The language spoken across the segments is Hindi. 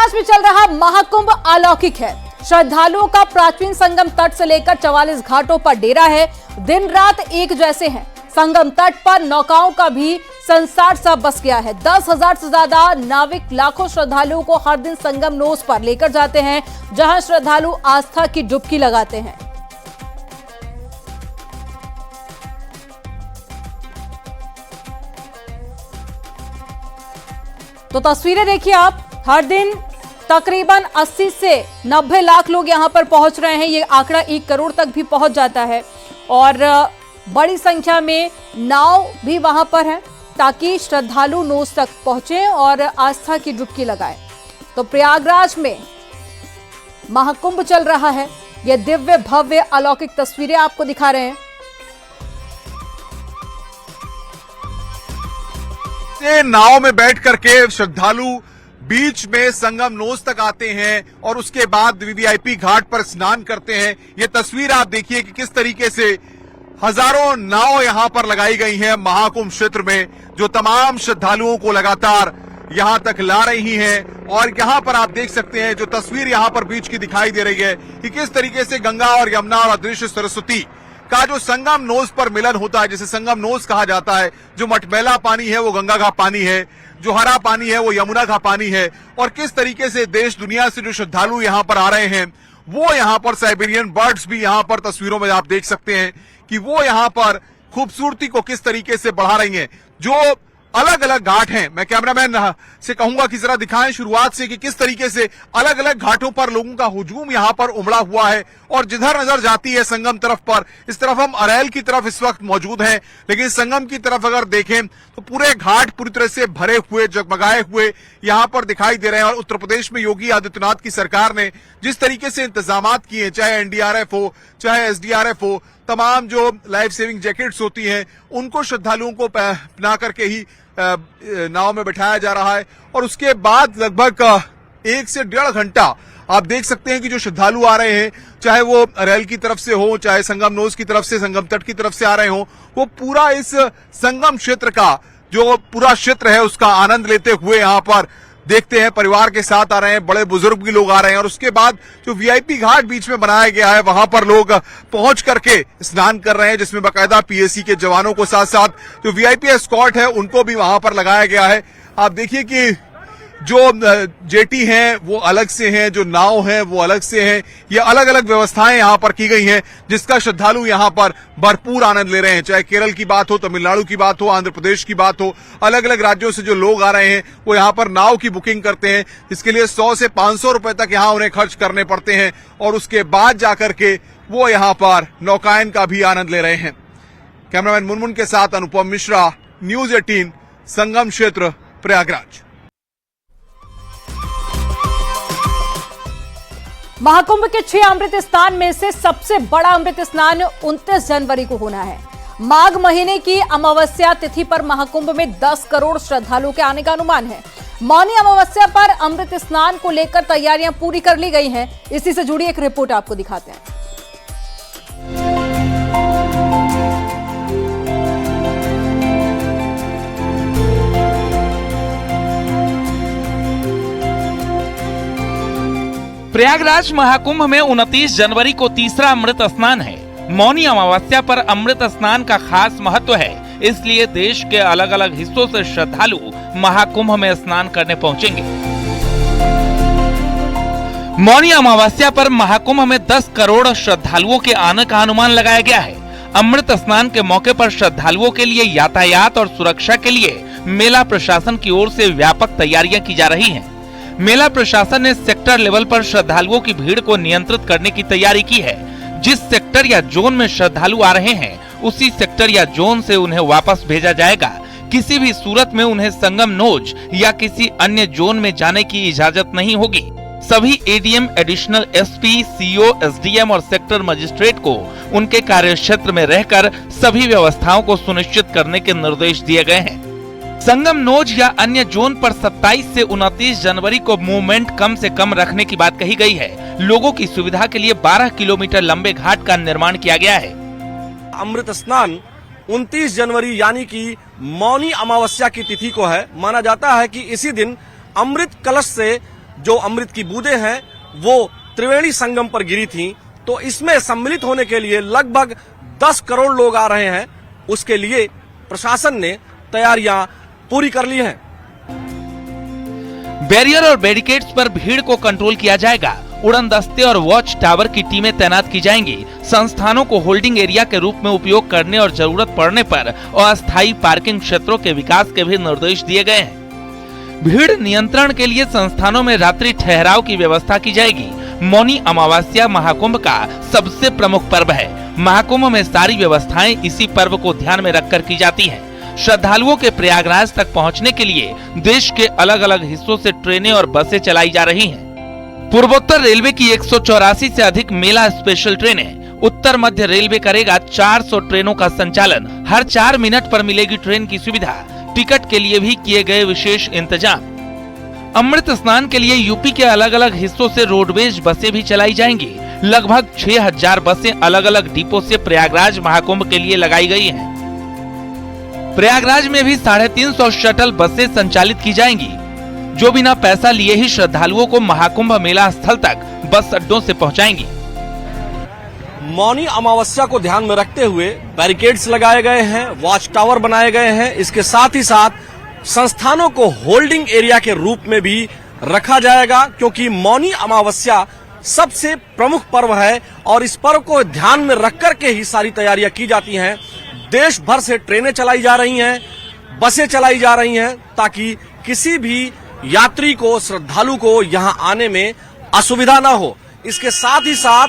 प्रयागराज में चल रहा महाकुंभ अलौकिक है। श्रद्धालुओं का प्राचीन संगम तट से लेकर 44 घाटों पर डेरा है। दिन रात एक जैसे हैं। संगम तट पर नौकाओं का भी संसार सा बस गया है। 10,000 से ज्यादा नाविक लाखों श्रद्धालुओं को हर दिन संगम नोज पर लेकर जाते हैं, जहां श्रद्धालु आस्था की डुबकी लगाते हैं। तो तस्वीरें देखिए आप, हर दिन तकरीबन 80 से 90 लाख लोग यहां पर पहुंच रहे हैं। ये आंकड़ा 1 करोड़ तक भी पहुंच जाता है और बड़ी संख्या में नाव भी वहां पर है ताकि श्रद्धालु नोज तक पहुंचे और आस्था की डुबकी लगाएं। तो प्रयागराज में महाकुंभ चल रहा है। ये दिव्य भव्य अलौकिक तस्वीरें आपको दिखा रहे हैं। नाव में बैठ करके श्रद्धालु बीच में संगम नोज तक आते हैं और उसके बाद वीवीआईपी घाट पर स्नान करते हैं। ये तस्वीर आप देखिए कि किस तरीके से हजारों नाव यहां पर लगाई गई हैं महाकुंभ क्षेत्र में, जो तमाम श्रद्धालुओं को लगातार यहां तक ला रही हैं। और यहां पर आप देख सकते हैं जो तस्वीर यहां पर बीच की दिखाई दे रही है कि किस तरीके से गंगा और यमुना और अदृश्य सरस्वती का जो संगम नोज पर मिलन होता है, जिसे संगम नोज कहा जाता है। जो मटमैला पानी है वो गंगा का पानी है, जो हरा पानी है वो यमुना का पानी है। और किस तरीके से देश दुनिया से जो श्रद्धालु यहां पर आ रहे हैं, वो यहां पर साइबेरियन बर्ड्स भी यहां पर तस्वीरों में आप देख सकते हैं कि वो यहां पर खूबसूरती को किस तरीके से बढ़ा रही हैं। जो अलग अलग घाट हैं, मैं कैमरामैन से कहूंगा कि जरा दिखाएं शुरुआत से कि किस तरीके से अलग अलग घाटों पर लोगों का हुजूम यहां पर उमड़ा हुआ है। और जिधर नजर जाती है संगम तरफ पर, इस तरफ हम अरैल की तरफ इस वक्त मौजूद हैं, लेकिन संगम की तरफ अगर देखें तो पूरे घाट पूरी तरह से भरे हुए, जगमगाए हुए यहां पर दिखाई दे रहे हैं। और उत्तर प्रदेश में योगी आदित्यनाथ की सरकार ने जिस तरीके से इंतजामात किए, चाहे एनडीआरएफ हो, चाहे एसडीआरएफ हो, तमाम जो लाइफ सेविंग जैकेट्स होती हैं उनको श्रद्धालुओं को पहना करके ही नाव में बैठाया जा रहा है। और उसके बाद लगभग 1 से 1.5 घंटा आप देख सकते हैं कि जो श्रद्धालु आ रहे हैं, चाहे वो अरैल की तरफ से हो, चाहे संगम नोज की तरफ से, संगम तट की तरफ से आ रहे हो, वो पूरा इस संगम क्षेत्र का जो पूरा क्षेत्र है उसका आनंद लेते हुए यहां पर देखते हैं। परिवार के साथ आ रहे हैं, बड़े बुजुर्ग भी लोग आ रहे हैं। और उसके बाद जो वीआईपी घाट बीच में बनाया गया है, वहां पर लोग पहुंच करके स्नान कर रहे हैं, जिसमें बाकायदा पीएसी के जवानों को साथ साथ जो वीआईपी एस्कॉर्ट है उनको भी वहां पर लगाया गया है। आप देखिए कि जो जेटी हैं वो अलग से हैं, जो नाव हैं वो अलग से हैं। ये अलग अलग व्यवस्थाएं यहां पर की गई हैं, जिसका श्रद्धालु यहां पर भरपूर आनंद ले रहे हैं। चाहे केरल की बात हो, तमिलनाडु की बात हो, आंध्र प्रदेश की बात हो, अलग अलग राज्यों से जो लोग आ रहे हैं वो यहां पर नाव की बुकिंग करते हैं। इसके लिए 100 से 500 रुपए तक यहां उन्हें खर्च करने पड़ते हैं और उसके बाद जाकर के वो यहां पर नौकायन का भी आनंद ले रहे हैं। कैमरामैन मुनमुन के साथ अनुपम मिश्रा, न्यूज 18, संगम क्षेत्र, प्रयागराज। महाकुंभ के 6 अमृत स्नान में से सबसे बड़ा अमृत स्नान 29 जनवरी को होना है। माघ महीने की अमावस्या तिथि पर महाकुंभ में 10 करोड़ श्रद्धालुओं के आने का अनुमान है। मौनी अमावस्या पर अमृत स्नान को लेकर तैयारियां पूरी कर ली गई हैं। इसी से जुड़ी एक रिपोर्ट आपको दिखाते हैं। प्रयागराज महाकुंभ में 29 जनवरी को तीसरा अमृत स्नान है। मौनी अमावस्या पर अमृत स्नान का खास महत्व है, इसलिए देश के अलग अलग हिस्सों से श्रद्धालु महाकुंभ में स्नान करने पहुंचेंगे। मौनी अमावस्या पर महाकुंभ में 10 करोड़ श्रद्धालुओं के आने का अनुमान लगाया गया है। अमृत स्नान के मौके पर श्रद्धालुओं के लिए यातायात और सुरक्षा के लिए मेला प्रशासन की ओर से व्यापक तैयारियां की जा रही हैं। मेला प्रशासन ने सेक्टर लेवल पर श्रद्धालुओं की भीड़ को नियंत्रित करने की तैयारी की है। जिस सेक्टर या जोन में श्रद्धालु आ रहे हैं, उसी सेक्टर या जोन से उन्हें वापस भेजा जाएगा। किसी भी सूरत में उन्हें संगम नोज या किसी अन्य जोन में जाने की इजाजत नहीं होगी। सभी ADM, additional SP, CO, SDM और सेक्टर मजिस्ट्रेट को उनके कार्यक्षेत्र में रहकर सभी व्यवस्थाओं को सुनिश्चित करने के निर्देश दिए गए हैं। संगम नोज या अन्य जोन पर 27 से 29 जनवरी को मूवमेंट कम से कम रखने की बात कही गई है। लोगों की सुविधा के लिए 12 किलोमीटर लंबे घाट का निर्माण किया गया है। अमृत स्नान 29 जनवरी यानी कि मौनी अमावस्या की तिथि को है। माना जाता है कि इसी दिन अमृत कलश से जो अमृत की बूंदें हैं वो त्रिवेणी संगम पर गिरी थी, तो इसमें सम्मिलित होने के लिए लगभग 10 करोड़ लोग आ रहे हैं। उसके लिए प्रशासन ने तैयारियां पूरी कर ली हैं। बैरियर और बैरिकेड्स पर भीड़ को कंट्रोल किया जाएगा। उड़न दस्ते और वॉच टावर की टीमें तैनात की जाएंगी। संस्थानों को होल्डिंग एरिया के रूप में उपयोग करने और जरूरत पड़ने पर अस्थायी पार्किंग क्षेत्रों के विकास के भी निर्देश दिए गए हैं। भीड़ नियंत्रण के लिए संस्थानों में रात्रि ठहराव की व्यवस्था की जाएगी। मौनी अमावस्या महाकुंभ का सबसे प्रमुख पर्व है। महाकुंभ में सारी व्यवस्थाएं इसी पर्व को ध्यान में रखकर की जाती हैं। श्रद्धालुओं के प्रयागराज तक पहुंचने के लिए देश के अलग अलग हिस्सों से ट्रेनें और बसें चलाई जा रही हैं। पूर्वोत्तर रेलवे की 184 से अधिक मेला स्पेशल ट्रेनें, उत्तर मध्य रेलवे करेगा 400 ट्रेनों का संचालन। हर 4 मिनट पर मिलेगी ट्रेन की सुविधा। टिकट के लिए भी किए गए विशेष इंतजाम। अमृत स्नान के लिए यूपी के अलग अलग हिस्सों से रोडवेज बसें भी चलाई जाएंगी। लगभग 6000 बसें अलग अलग डिपो से प्रयागराज महाकुंभ के लिए लगाई गई हैं। प्रयागराज में भी 350 शटल बसें संचालित की जाएंगी, जो बिना पैसा लिए ही श्रद्धालुओं को महाकुंभ मेला स्थल तक बस अड्डों से पहुंचाएंगी। मौनी अमावस्या को ध्यान में रखते हुए बैरिकेड्स लगाए गए हैं, वॉच टावर बनाए गए हैं। इसके साथ ही साथ संस्थानों को होल्डिंग एरिया के रूप में भी रखा जाएगा, क्योंकि मौनी अमावस्या सबसे प्रमुख पर्व है और इस पर्व को ध्यान में रख कर के ही सारी तैयारियां की जाती हैं। देश भर से ट्रेनें चलाई जा रही हैं, बसें चलाई जा रही हैं, ताकि किसी भी यात्री को, श्रद्धालु को यहां आने में असुविधा ना हो। इसके साथ ही साथ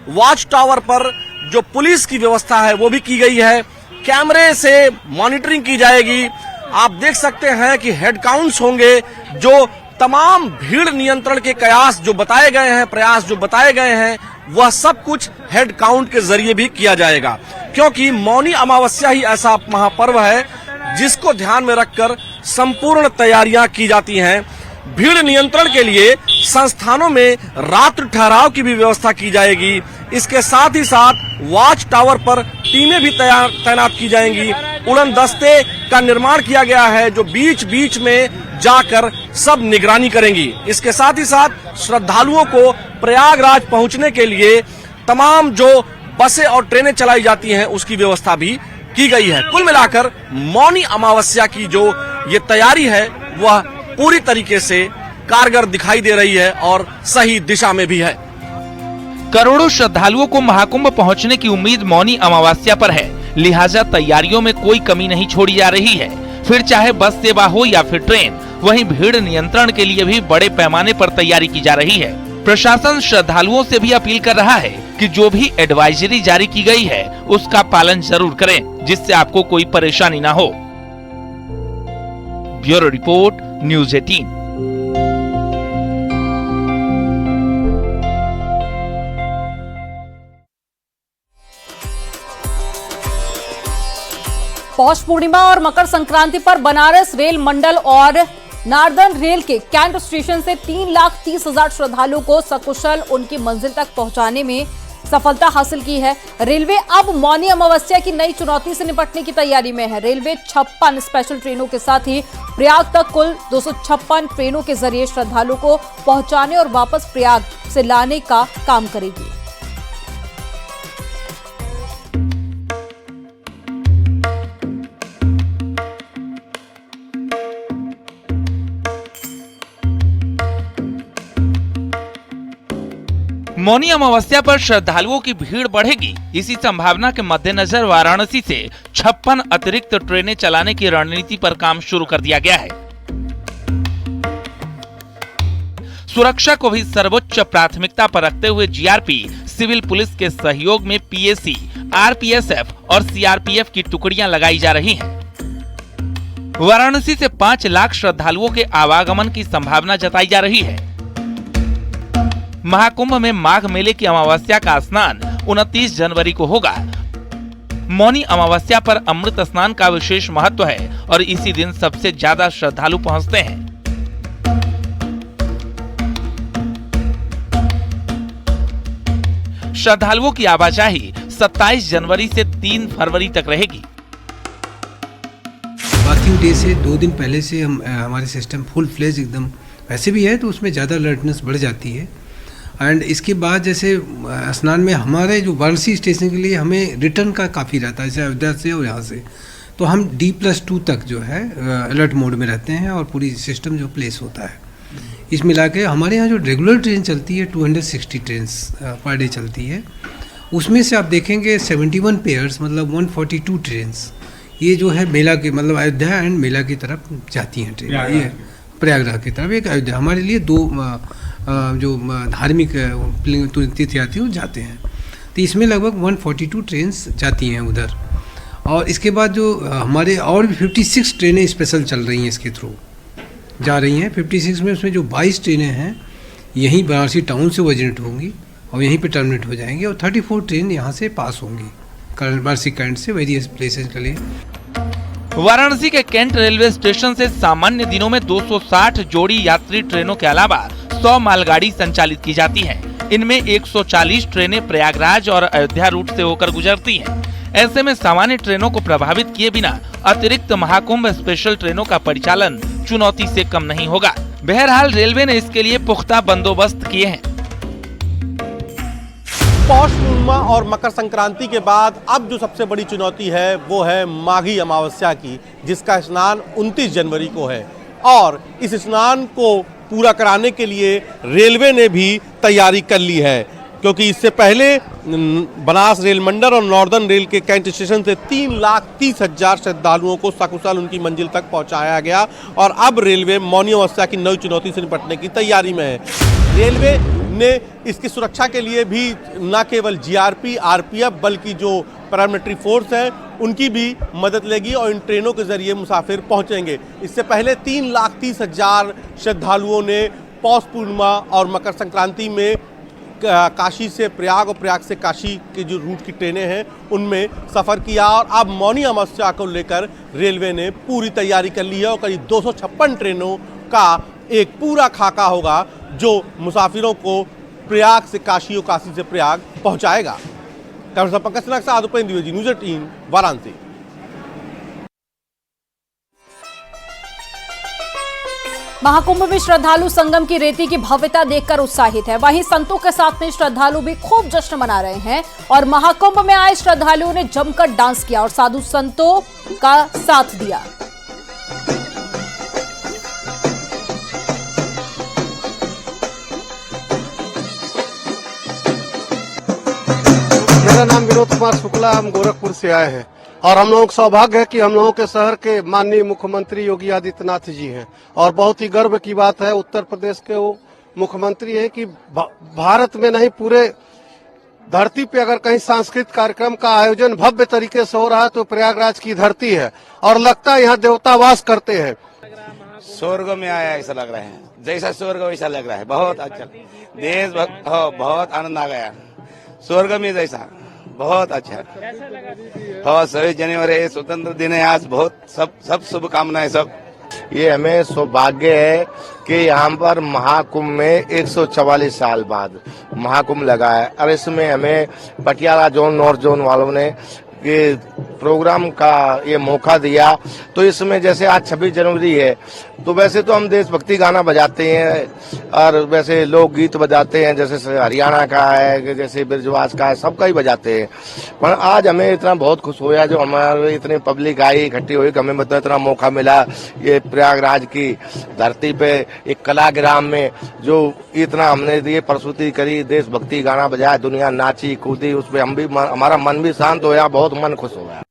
वॉच टावर पर जो पुलिस की व्यवस्था है वो भी की गई है। कैमरे से मॉनिटरिंग की जाएगी। आप देख सकते हैं कि हेड काउंट्स होंगे। जो तमाम भीड़ नियंत्रण के प्रयास जो बताए गए हैं वह सब कुछ हेड काउंट के जरिए भी किया जाएगा, क्योंकि मौनी अमावस्या ही ऐसा महापर्व है जिसको ध्यान में रखकर संपूर्ण तैयारियां की जाती हैं। भीड़ नियंत्रण के लिए संस्थानों में रात्रि ठहराव की भी व्यवस्था की जाएगी। इसके साथ ही साथ वॉच टावर पर टीमें भी तैनात की जाएंगी। उड़न दस्ते का निर्माण किया गया है, जो बीच बीच में जाकर सब निगरानी करेंगी। इसके साथ ही साथ श्रद्धालुओं को प्रयागराज पहुंचने के लिए तमाम जो बसें और ट्रेनें चलाई जाती हैं उसकी व्यवस्था भी की गई है। कुल मिलाकर मौनी अमावस्या की जो ये तैयारी है वह पूरी तरीके से कारगर दिखाई दे रही है और सही दिशा में भी है। करोड़ों श्रद्धालुओं को महाकुंभ पहुंचने की उम्मीद मौनी अमावस्या पर है, लिहाजा तैयारियों में कोई कमी नहीं छोड़ी जा रही है। फिर चाहे बस सेवा हो या फिर ट्रेन, वहीं भीड़ नियंत्रण के लिए भी बड़े पैमाने पर तैयारी की जा रही है। प्रशासन श्रद्धालुओं से भी अपील कर रहा है कि जो भी एडवाइजरी जारी की गई है उसका पालन जरूर करें, जिससे आपको कोई परेशानी ना हो। Bureau report, news 18। Paush Purnima और मकर संक्रांति पर बनारस रेल मंडल और नार्दर्न रेल के कैंट स्टेशन से 3,30,000 श्रद्धालुओं को सकुशल उनकी मंजिल तक पहुंचाने में सफलता हासिल की है। रेलवे अब मौनी अमावस्या की नई चुनौती से निपटने की तैयारी में है। रेलवे 56 स्पेशल ट्रेनों के साथ ही प्रयाग तक कुल 256 ट्रेनों के जरिए श्रद्धालुओं को पहुंचाने और वापस प्रयाग से लाने का काम करेगी। मौनी अमावस्या पर श्रद्धालुओं की भीड़ बढ़ेगी। इसी संभावना के मद्देनजर वाराणसी से 56 अतिरिक्त ट्रेनें चलाने की रणनीति पर काम शुरू कर दिया गया है। सुरक्षा को भी सर्वोच्च प्राथमिकता पर रखते हुए जीआरपी, सिविल पुलिस के सहयोग में पीएसी, आरपीएसएफ और सीआरपीएफ की टुकड़ियां लगाई जा रही हैं। वाराणसी से 5 लाख श्रद्धालुओं के आवागमन की संभावना जताई जा रही है। महाकुंभ में माघ मेले की अमावस्या का स्नान 29 जनवरी को होगा। मौनी अमावस्या पर अमृत स्नान का विशेष महत्व है और इसी दिन सबसे ज्यादा श्रद्धालु पहुंचते हैं। श्रद्धालुओं की आवाजाही 27 जनवरी से 3 फरवरी तक रहेगी। वर्किंग डे से 2 दिन पहले से हमारे सिस्टम फुल फ्लेज एकदम वैसे भी है तो उसमें ज़्यादा अलर्टनेस बढ़ जाती है। एंड इसके बाद जैसे स्नान में हमारे जो वाराणसी स्टेशन के लिए हमें रिटर्न का काफ़ी रहता है, जैसे अयोध्या से और यहाँ से, तो हम D+2 तक जो है अलर्ट मोड में रहते हैं और पूरी सिस्टम जो प्लेस होता है। इस मिला के हमारे यहाँ जो रेगुलर ट्रेन चलती है 260 ट्रेन पर डे चलती है, उसमें से आप देखेंगे 71 पेयर्स मतलब 142 ट्रेन्स ये जो है मेला के मतलब अयोध्या एंड मेला की तरफ जाती हैं ट्रेन, ये प्रयागराज की तरफ। एक अयोध्या हमारे लिए दो जो धार्मिक तीर्थयात्री वो जाते हैं, तो इसमें लगभग 142 ट्रेन्स जाती हैं उधर। और इसके बाद जो हमारे और भी 56 ट्रेनें स्पेशल चल रही हैं इसके थ्रू जा रही हैं। 56 में उसमें जो 22 ट्रेनें हैं यहीं वाराणसी टाउन से ओरिजिनेट होंगी और यहीं पे टर्मिनेट हो जाएंगी, और 34 ट्रेन यहाँ से पास होंगी वाराणसी कैंट से वेरियस प्लेसेस के लिए। वाराणसी के कैंट रेलवे स्टेशन से सामान्य दिनों में 260 जोड़ी यात्री ट्रेनों के अलावा 100 मालगाड़ी संचालित की जाती हैं। इनमें 140 ट्रेनें प्रयागराज और अयोध्या रूट से होकर गुजरती हैं। ऐसे में सामान्य ट्रेनों को प्रभावित किए बिना अतिरिक्त महाकुंभ स्पेशल ट्रेनों का परिचालन चुनौती से कम नहीं होगा। बहरहाल रेलवे ने इसके लिए पुख्ता बंदोबस्त किए हैं। पौष पूर्णिमा और मकर संक्रांति के बाद अब जो सबसे बड़ी चुनौती है वो है माघी अमावस्या की, जिसका स्नान 29 जनवरी को है। और इस स्नान को पूरा कराने के लिए रेलवे ने भी तैयारी कर ली है, क्योंकि इससे पहले बनास रेल मंडल और नॉर्दर्न रेल के कैंट स्टेशन से 3,30,000 श्रद्धालुओं को सकुशल उनकी मंजिल तक पहुंचाया गया। और अब रेलवे मौनी अमावस्या की नई चुनौती से निपटने की तैयारी में है। रेलवे ने इसकी सुरक्षा के लिए भी न केवल जीआरपी, आरपीएफ बल्कि जो पैरामिलिट्री फोर्स है उनकी भी मदद लेगी और इन ट्रेनों के जरिए मुसाफिर पहुंचेंगे। इससे पहले 3,30,000 श्रद्धालुओं ने पौष पूर्णिमा और मकर संक्रांति में काशी से प्रयाग और प्रयाग से काशी के जो रूट की ट्रेनें हैं उनमें सफ़र किया। और अब मौनी अमावस्या को लेकर रेलवे ने पूरी तैयारी कर ली है और करीब 256 ट्रेनों का एक पूरा खाका होगा जो मुसाफिरों को प्रयाग से काशी और काशी से प्रयाग पहुंचाएगा। कैमरा पंकज सिन्हा के साथ उपेंद्र द्विवेदी, न्यूज़ 18 वाराणसी। महाकुंभ में श्रद्धालु संगम की रेती की भव्यता देखकर उत्साहित है। वहीं संतों के साथ में श्रद्धालु भी खूब जश्न मना रहे हैं और महाकुंभ में आए श्रद्धालुओं ने जमकर डांस किया और साधु संतों का साथ दिया। मेरा नाम विनोद कुमार शुक्ला, हम गोरखपुर से आए हैं और हम लोगों का सौभाग्य है कि हम लोगों के शहर के माननीय मुख्यमंत्री योगी आदित्यनाथ जी हैं और बहुत ही गर्व की बात है, उत्तर प्रदेश के वो मुख्यमंत्री हैं कि भारत में नहीं पूरे धरती पे अगर कहीं सांस्कृतिक कार्यक्रम का आयोजन भव्य तरीके से हो रहा है तो प्रयागराज की धरती है और लगता है यहाँ देवता वास करते हैं। स्वर्ग में आया ऐसा लग रहा है, जैसा स्वर्ग वैसा लग रहा है। बहुत अच्छा देश बहुत आनंद आ गया, स्वर्ग में जैसा बहुत अच्छा। हाँ, 26 जनवरी स्वतंत्र दिन है आज, बहुत सब शुभकामनाएं सब। ये हमें सौभाग्य है कि यहाँ पर महाकुंभ में 144 साल बाद महाकुंभ लगा है और इसमें हमें पटियाला जोन नॉर्थ जोन वालों ने ये प्रोग्राम का ये मौका दिया। तो इसमें जैसे आज 26 जनवरी है तो वैसे तो हम देशभक्ति गाना बजाते हैं और वैसे लोकगीत बजाते हैं, जैसे हरियाणा का है, जैसे ब्रजवास का है, सबका ही बजाते हैं। पर आज हमें इतना बहुत खुश हुआ जो हमारे इतनी पब्लिक आई इकट्ठी हुई, हमें मतलब इतना मौका मिला ये प्रयागराज की धरती पे एक कलाग्राम में जो इतना हमने ये प्रस्तुति करी, देशभक्ति गाना बजाया, दुनिया नाची कूदी, उसपे हम भी हमारा मन भी शांत होया, बहुत मन खुश हो गया।